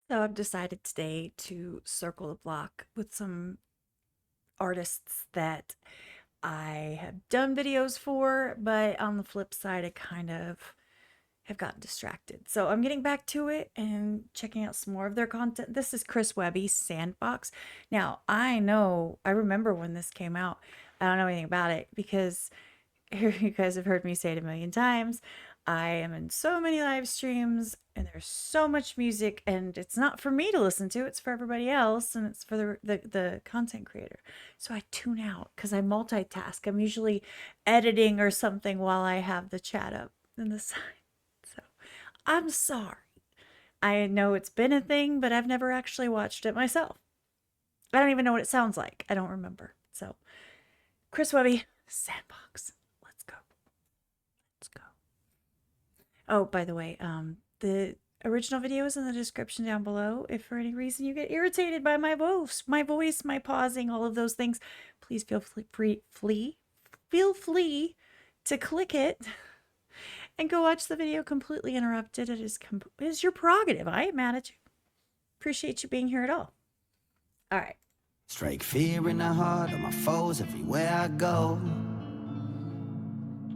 So I've decided today to circle the block with some artists that I have done videos for, but on the flip side, I kind of have gotten distracted. So I'm getting back to it and checking out some more of their content. This is Webby, Sandbox. Now, I remember when this came out. I don't know anything about it because you guys have heard me say it a million times. I am in so many live streams and there's so much music, and it's not for me to listen to, it's for everybody else, and it's for the content creator. So I tune out because I multitask. I'm usually editing or something while I have the chat up in the side. So I'm sorry. I know it's been a thing, but I've never actually watched it myself. I don't even know what it sounds like. I don't remember. So, Webby, Sandbox. Let's go. Let's go. Oh, by the way, the original video is in the description down below. If for any reason you get irritated by my voice, my pausing, all of those things, please feel free to click it and go watch the video completely interrupted. It is your prerogative. I ain't mad at you. Appreciate you being here at all. All right. Strike fear in the heart of my foes everywhere I go.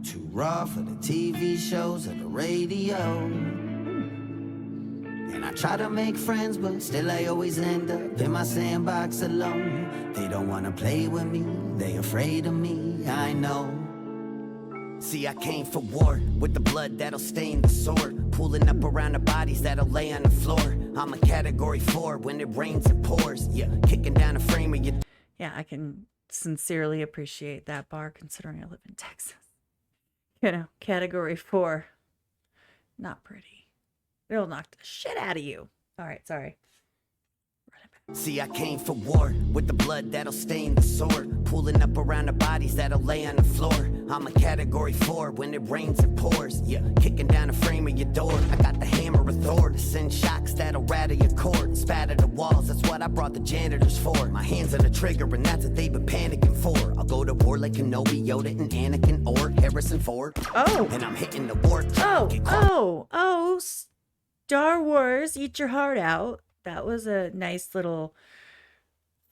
Too raw for the TV shows or the radio. And I try to make friends, but still I always end up in my sandbox alone. They don't wanna play with me, they afraid of me, I know. See, I came for war, with the blood that'll stain the sword. Pulling up around the bodies that'll lay on the floor. I'm a category 4, when it rains it pours. Yeah, kicking down the frame of your... Yeah, I can sincerely appreciate that bar considering I live in Texas. You know, category 4. Not pretty. It'll knock the shit out of you. All right, sorry. See, I came for war, with the blood that'll stain the sword. Pulling up around the bodies that'll lay on the floor. I'm a category 4, when it rains it pours. Yeah, kicking down the frame of your door. I got the hammer of Thor to send shocks that'll rattle your cord and spatter the walls. That's what I brought the janitors for. My hands on the trigger and that's what they've been panicking for. I'll go to war like Kenobi, Yoda, and Anakin, or Harrison Ford. Oh! And I'm hitting the war. Oh, Star Wars, eat your heart out. That was a nice little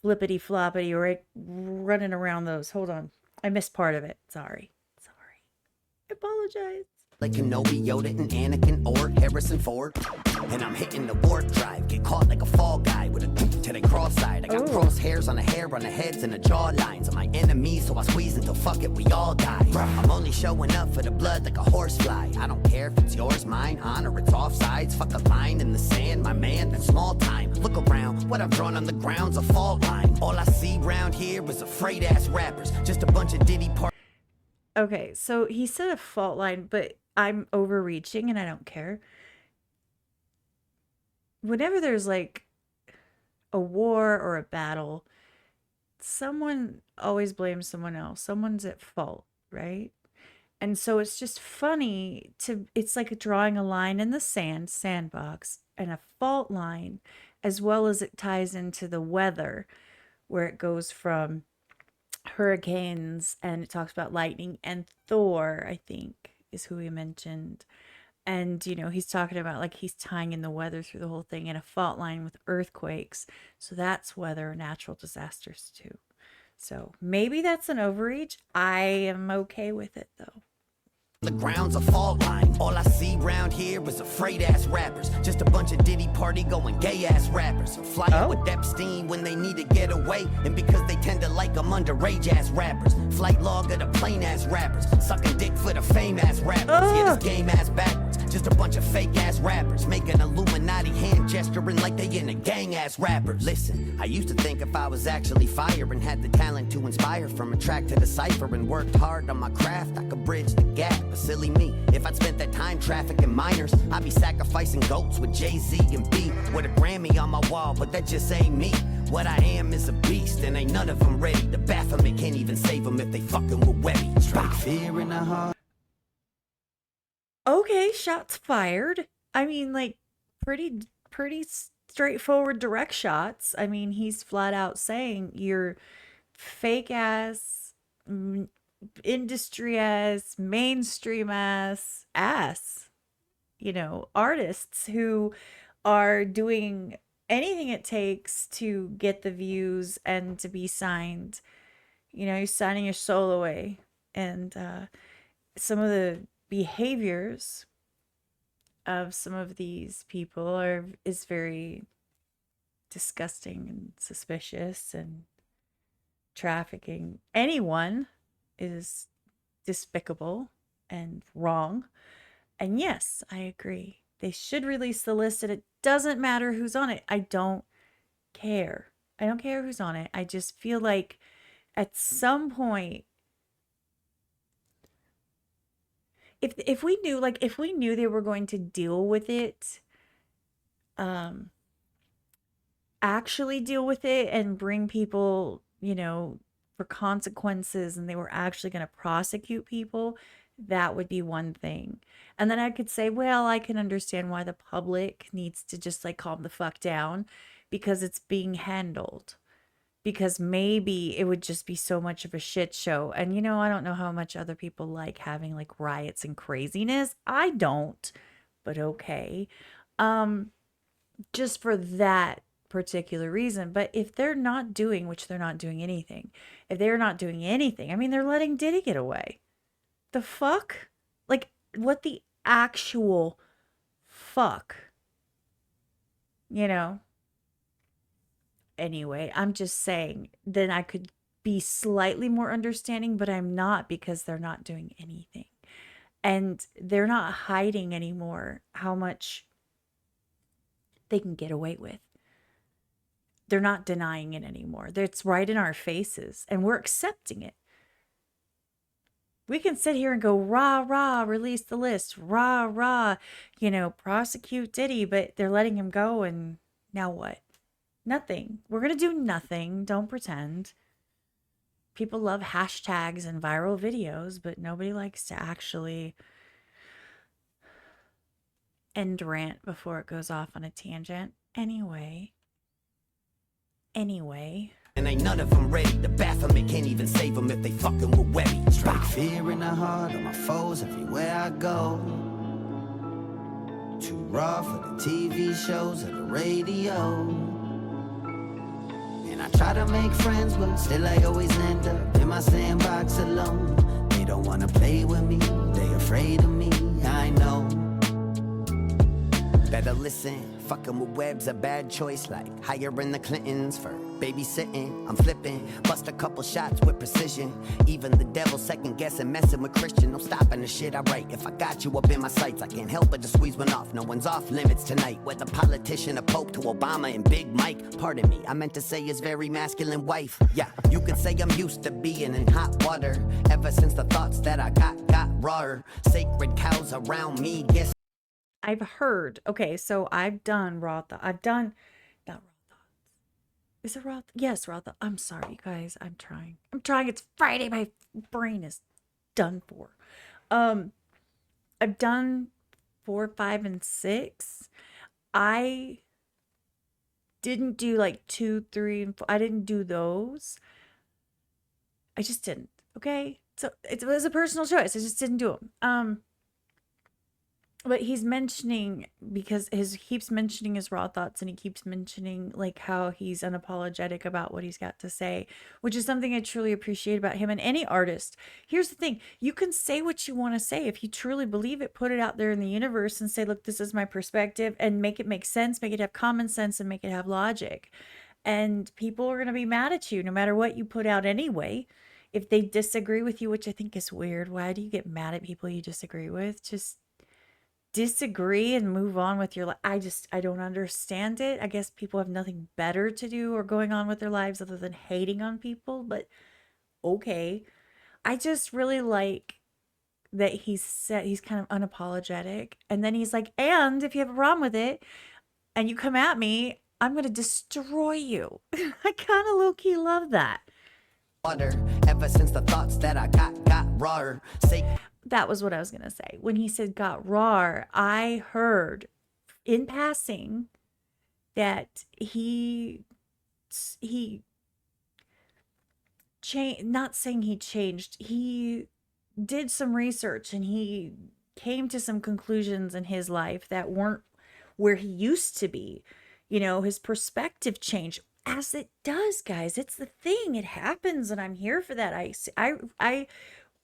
flippity floppity right running around those. Hold on. I missed part of it. Sorry. I apologize. Like Kenobi, Yoda, and Anakin, or Harrison Ford. And I'm hitting the warp drive. Get caught like a fall guy with a boot to the cross-side. I got crosshairs on the hair, on the heads, and the jawlines of my enemies, so I squeeze until fuck it, we all die. I'm only showing up for the blood like a horsefly. I don't care if it's yours, mine, on, or it's offsides. Fuck a line in the sand, my man, that's small time. Look around, what I've drawn on the ground's a fault line. All I see round here is afraid-ass rappers. Just a bunch of Diddy parties. Okay, so he said a fault line, but I'm overreaching and I don't care. Whenever there's like a war or a battle, someone always blames someone else. Someone's at fault, right? And so it's just funny it's like drawing a line in the sandbox, and a fault line, as well as it ties into the weather, where it goes from hurricanes and it talks about lightning, and Thor, I think, is who he mentioned. And, you know, he's talking about like he's tying in the weather through the whole thing, and a fault line with earthquakes. So that's weather, natural disasters too. So maybe that's an overreach. I am okay with it though. The ground's a fault line. All I see round here is afraid-ass rappers. Just a bunch of Diddy party going gay-ass rappers. Flying with Epstein when they need to get away, and because they tend to like them underage-ass rappers. Flight log of the plain-ass rappers. Sucking dick for the fame-ass rappers. Yeah, this game-ass backwards. Just a bunch of fake-ass rappers making Illuminati hand gesturing like they in a gang-ass rapper. Listen, I used to think if I was actually fire and had the talent to inspire from a track to decipher and worked hard on my craft, I could bridge the gap. But silly me, if I'd spent that time trafficking minors, I'd be sacrificing goats with Jay-Z and B with a Grammy on my wall, but that just ain't me. What I am is a beast, and ain't none of them ready. The Baphomet can't even save them if they fucking with Webby. Strike fear in the heart. Okay, shots fired. I mean, like, pretty straightforward direct shots. I mean, he's flat out saying you're fake ass, industry ass, mainstream ass, you know, artists who are doing anything it takes to get the views and to be signed. You know, you're signing your soul away. And some of the behaviors of some of these people is very disgusting and suspicious, and trafficking anyone is despicable and wrong. And yes, I agree. They should release the list, and it doesn't matter who's on it. I don't care. I don't care who's on it. I just feel like at some point, if we knew, like, if we knew they were going to deal with it, um actually deal with it and bring people, you know, for consequences, and they were actually going to prosecute people, that would be one thing. And then I could say, well, I can understand why the public needs to just like calm the fuck down because it's being handled. Because maybe it would just be so much of a shit show. And you know, I don't know how much other people like having like riots and craziness. I don't, but okay. Um, just for that particular reason. But if they're not doing, which they're not doing anything, if they're not doing anything, I mean, they're letting Diddy get away. The fuck? Like, what the actual fuck? You know? Anyway, I'm just saying, then I could be slightly more understanding, but I'm not, because they're not doing anything. And they're not hiding anymore how much they can get away with. They're not denying it anymore. It's right in our faces, and we're accepting it. We can sit here and go, rah, rah, release the list, rah, rah, you know, prosecute Diddy, but they're letting him go, and now what? Nothing. We're going to do nothing. Don't pretend. People love hashtags and viral videos, but nobody likes to actually end rant before it goes off on a tangent. Anyway. And ain't none of them ready. The Baphomet can't even save them if they fucking with Webby. Strike fear in the heart of my foes everywhere I go. Too raw for the TV shows or the radio. And I try to make friends, but still I always end up in my sandbox alone. They don't wanna play with me, they afraid of me, I know. Better listen, fucking with Webb's a bad choice, like hiring the Clintons for babysitting. I'm flipping, bust a couple shots with precision. Even the devil second guessing, messing with Christian. No stopping the shit I write. If I got you up in my sights, I can't help but to squeeze one off. No one's off limits tonight. Whether politician or pope to Obama and Big Mike. Pardon me, I meant to say his very masculine wife. Yeah, you could say I'm used to being in hot water. Ever since the thoughts that I got rawer. Sacred cows around me, guess I've heard. Okay, so I've done raw thought. I've done not raw thoughts. Is it raw? Yes, raw thought. I'm sorry, you guys. I'm trying. It's Friday. My brain is done for. I've done 4, 5, and 6. I didn't do like 2, 3, and 4. I didn't do those. I just didn't. Okay, so it was a personal choice. I just didn't do them. But he's mentioning, because he keeps mentioning his raw thoughts, and he keeps mentioning like how he's unapologetic about what he's got to say, which is something I truly appreciate about him and any artist. Here's the thing. You can say what you want to say. If you truly believe it, put it out there in the universe and say, look, this is my perspective, and make it make sense, make it have common sense, and make it have logic. And people are going to be mad at you no matter what you put out anyway. If they disagree with you, which I think is weird. Why do you get mad at people you disagree with? Just disagree and move on with your life. I don't understand it. I guess people have nothing better to do or going on with their lives other than hating on people, but okay. I just really like that he's kind of unapologetic, and then he's like, and if you have a problem with it and you come at me, I'm going to destroy you. I kind of low-key love that. water. Ever since the thoughts that I got rawer. That was what I was going to say. When he said got raw, I heard in passing that he changed, not saying he changed, he did some research and he came to some conclusions in his life that weren't where he used to be. you know, his perspective changed, as it does, guys. It's the thing. It happens, and I'm here for that. I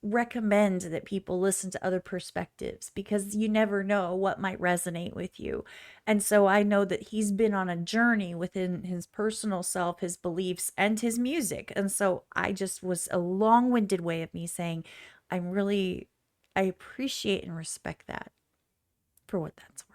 recommend that people listen to other perspectives because you never know what might resonate with you. And so I know that he's been on a journey within his personal self, his beliefs, and his music. And so I just was a long-winded way of me saying I appreciate and respect that for what that's worth.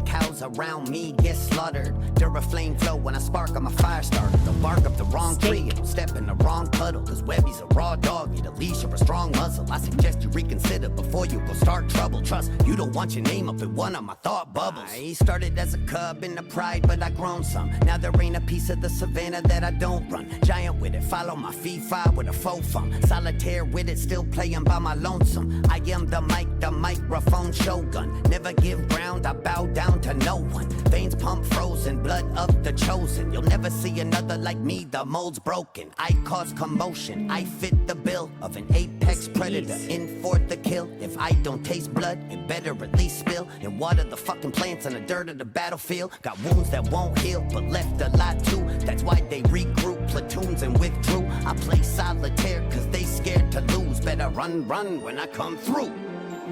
Cows around me get slaughtered. Duraflame flow when I spark, I'm a fire starter. They'll bark up the wrong tree and step in the wrong puddle. Cause Webby's a raw dog, need a leash or a strong muzzle. I suggest you reconsider before you go start trouble. Trust, you don't want your name up in one of my thought bubbles. I started as a cub in the pride, but I grown some. Now there ain't a piece of the savannah that I don't run. Giant with it, follow my fee-fi with a faux fun. Solitaire with it, still playing by my lonesome. I am the mic, the microphone shogun. Never give ground, I bow down to no one. Veins pump frozen, blood of the chosen. You'll never see another like me, the mold's broken. I cause commotion, I fit the bill of an apex predator. In for the kill. If I don't taste blood, it better at least spill and water the fucking plants on the dirt of the battlefield. Got wounds that won't heal, but left a lot too. That's why they regroup platoons and withdrew. I play solitaire cause they scared to lose. Better run when I come through.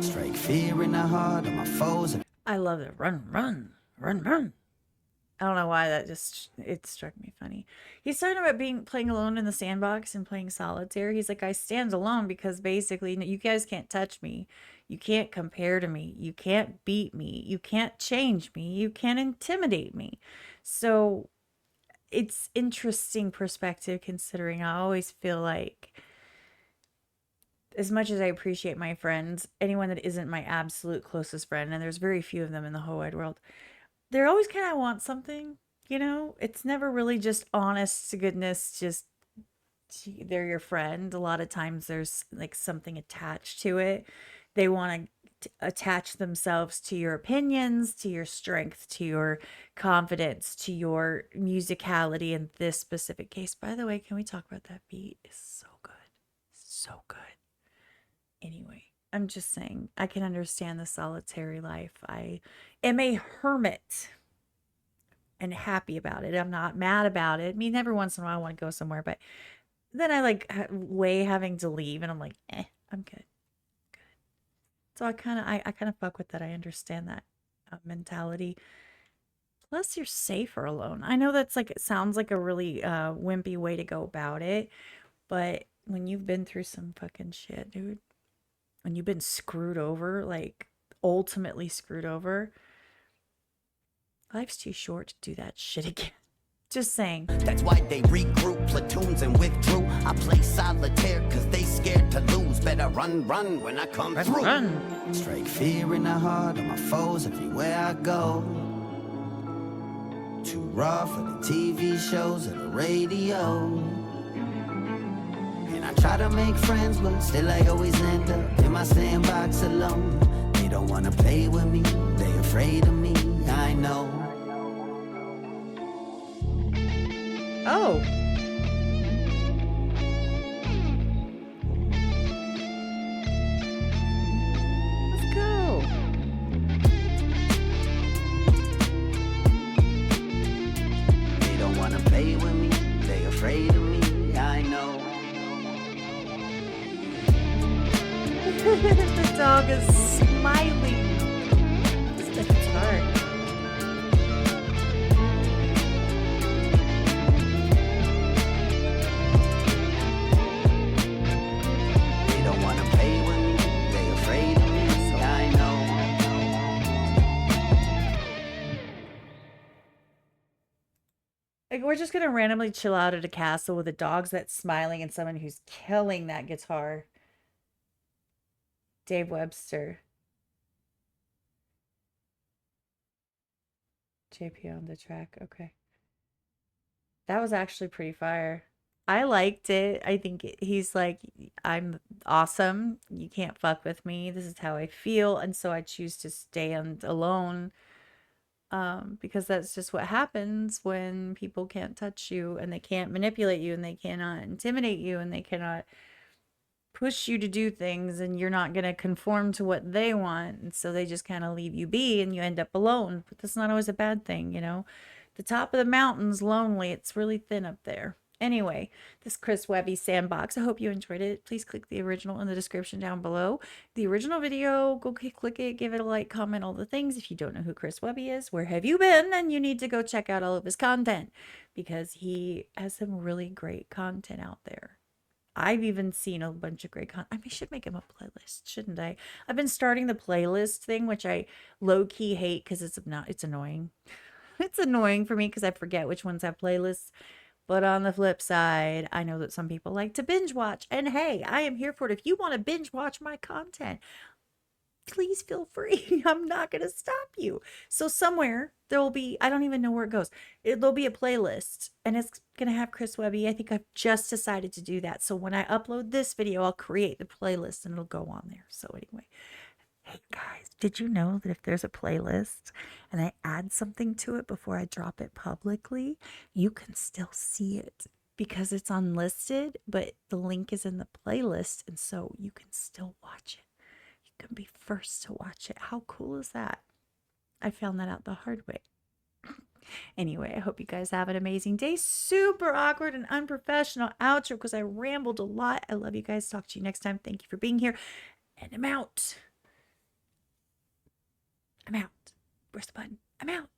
Strike fear in the heart of my foes. I love it. Run, run, run, run. I don't know why it struck me funny. He's talking about playing alone in the sandbox and playing solitaire. He's like, I stand alone because basically you guys can't touch me. You can't compare to me. You can't beat me. You can't change me. You can't intimidate me. So it's interesting perspective, considering I always feel like, as much as I appreciate my friends, anyone that isn't my absolute closest friend, and there's very few of them in the whole wide world, they're always kind of want something, you know? It's never really just honest to goodness, just they're your friend. A lot of times there's like something attached to it. They want to attach themselves to your opinions, to your strength, to your confidence, to your musicality in this specific case. By the way, can we talk about that beat? It's so good. So good. Anyway, I'm just saying, I can understand the solitary life. I am a hermit and happy about it. I'm not mad about it. I mean, every once in a while I want to go somewhere, but then I like having to leave, and I'm like, I'm good. So I kind of fuck with that. I understand that mentality. Plus, you're safer alone. I know that's like, it sounds like a really wimpy way to go about it, but when you've been through some fucking shit, dude, when you've been screwed over, like ultimately screwed over, life's too short to do that shit again. Just saying. That's why they regroup platoons and withdrew. I play solitaire cause they scared to lose. Better run when I come through. Run. Strike fear in the heart of my foes everywhere I go. Too raw for the TV shows or the radio. I try to make friends, but still I always end up in my sandbox alone. They don't wanna play with me, they afraid of me, I know. Oh. Let's go. They don't wanna play with me, they afraid of me, I know. The dog is smiling. It's the guitar. They don't wanna play with me, they afraid of me, I know. Like, we're just gonna randomly chill out at a castle with a dog that's smiling and someone who's killing that guitar. Dave Webster. JP on the track. Okay. That was actually pretty fire. I liked it. I think he's like, I'm awesome. You can't fuck with me. This is how I feel. And so I choose to stand alone. Because that's just what happens when people can't touch you and they can't manipulate you and they cannot intimidate you and they cannot push you to do things and you're not going to conform to what they want. And so they just kind of leave you be and you end up alone. But that's not always a bad thing, you know. The top of the mountain's lonely. It's really thin up there. Anyway, this Chris Webby Sandbox. I hope you enjoyed it. Please click the original in the description down below. The original video, go click it, give it a like, comment, all the things. If you don't know who Chris Webby is, where have you been? Then you need to go check out all of his content because he has some really great content out there. I've even seen a bunch of great content. I should make him a playlist, shouldn't I? I've been starting the playlist thing, which I low-key hate because it's annoying. It's annoying for me because I forget which ones have playlists. But on the flip side, I know that some people like to binge watch. And hey, I am here for it. If you want to binge watch my content, please feel free. I'm not going to stop you. So somewhere there will be, I don't even know where it goes. There'll be a playlist and it's going to have Chris Webby. I think I've just decided to do that. So when I upload this video, I'll create the playlist and it'll go on there. So anyway, hey guys, did you know that if there's a playlist and I add something to it before I drop it publicly, you can still see it because it's unlisted, but the link is in the playlist and so you can still watch it. You can be first to watch it. How cool is that? I found that out the hard way. Anyway, I hope you guys have an amazing day. Super awkward and unprofessional outro because I rambled a lot. I love you guys. Talk to you next time. Thank you for being here. And I'm out. I'm out. Where's the button? I'm out.